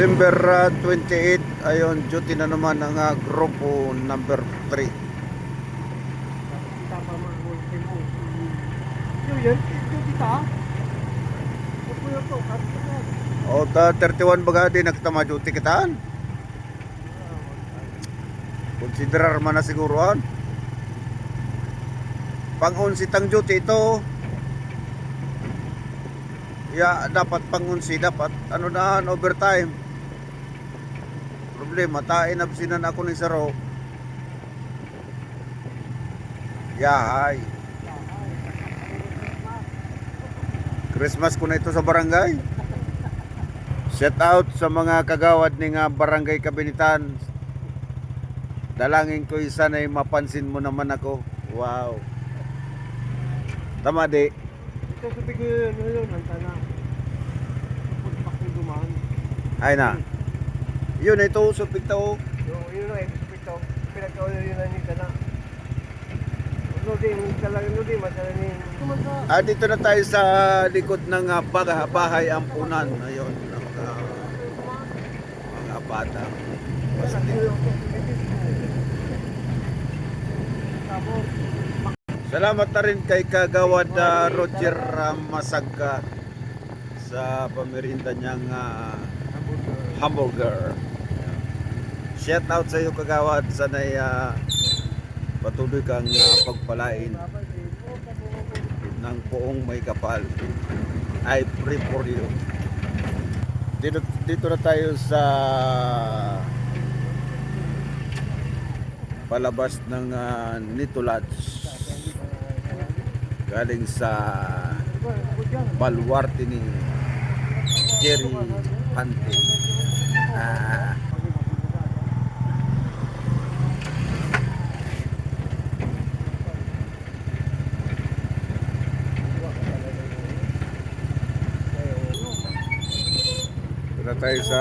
December 28, ayun, duty na naman ang grupo number 3. Kita pa mga wholesale mo. Yun, yun kita. Huwag mo to, kasi yan. O ta 31 baga din nagtama duty kitaan. Konsiderar man na siguruan. Pang-11 tang duty ito. Ya, dapat pang-11 dapat ano na overtime. Problema tain absinan ako ni Saro. Yahay. Christmas ko na ito sa barangay. Shout out sa mga kagawad ni nga barangay Kabinitan. Dalangin ko isa na mapansin mo naman ako. Wow. Tama di. Ito sabi ko yun, hanta na. Pagpak yung dumaan. Ay na. Yun ito usap ito. Yun ang expect ko. Pinagkawala yun na nita na. Nudi, masala ni. Dito na tayo sa likod ng bahay ampunan. Ayun. Mga bata. Salamat na rin kay Kagawad Roger Masagka sa pamirinda niyang hamburger. Shout out sa iyo Kagawad, sana'y patuloy kang pagpalain ng poong may kapal. I pray for you. Dito na tayo sa palabas ng Nito Lodge. Galing sa baluarte ni Jerry Pante. Dito tayo sa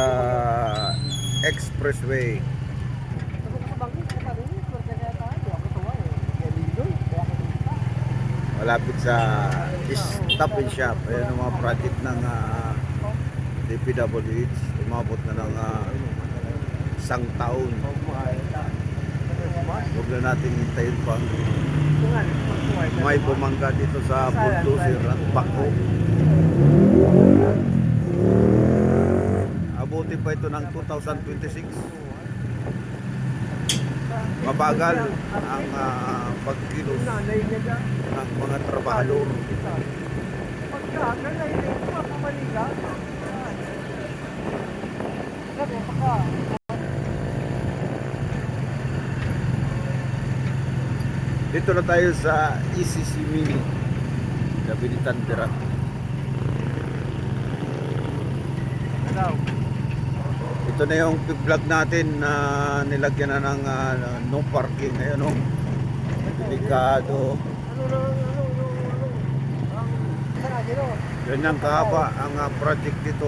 expressway. Malapit sa Stop and Shop. Ayan ang mga project ng DPWH. Umabot na ng isang taon. Huwag na natin hintayin pang may bumangga dito sa bulldozer at bako. Abuti pa ito ng 2026. Mabagal ang pagkilos ng mga trabahador. Dito na tayo sa ECC Mini Kabinitan Pirat. Ito na yung vlog natin na nilagyan na ng no parking. Ayan o, delikado. Yan ang kahaba ang project dito.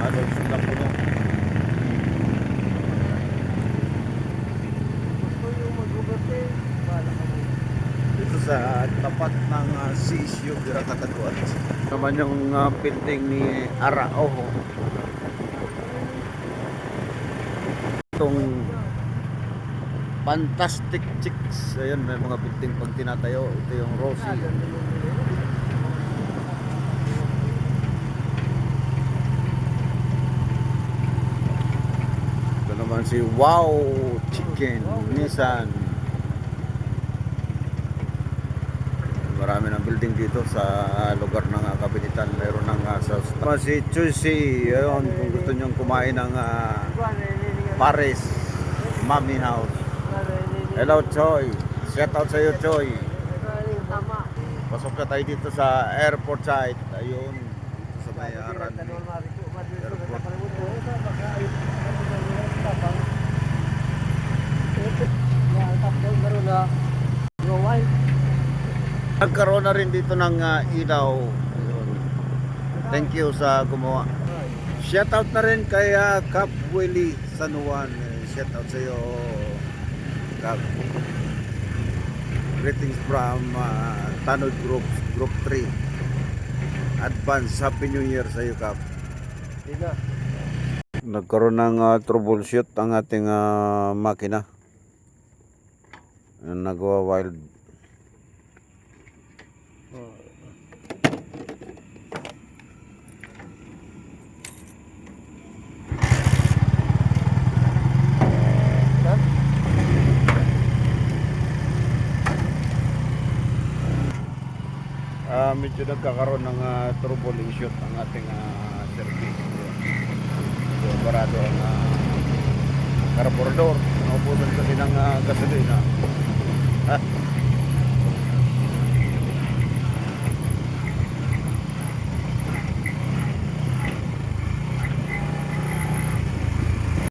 Ano sila po no? Dito sa tapat ng CSU Birakataguan. Naman yung building ni Araoho. Itong Fantastic Chicks. Ayan, may mga building pag tinatayo. Ito yung Rosie. Ito naman si Wow Chicken Nissan. Marami ng building dito sa lugar ng Kabinitan. Meron ng sa si Chusi. Ayun, kung gusto nyong kumain ng Paris Mami House. Hello Choy. Shout out sa iyo Choy. Pasok na tayo dito sa airport site. Ayun, dito sa may airport. Nagkaroon na rin dito ng ilaw. Ayun. Thank you sa gumawa. Shout out na rin kay Cap Willie San Juan. Shout out sa iyo Cap. Greetings from Tanod Group 3. Advance Happy New Year sa iyo Cap. Di na. Nagkaroon ng troubleshoot ang ating makina. Nagawa wild. Oh. Yan. Medyo nagkakaroon ng troubleshoot ang ating service. So, parado ang carburetor. Naubusan kasi ng gasolina.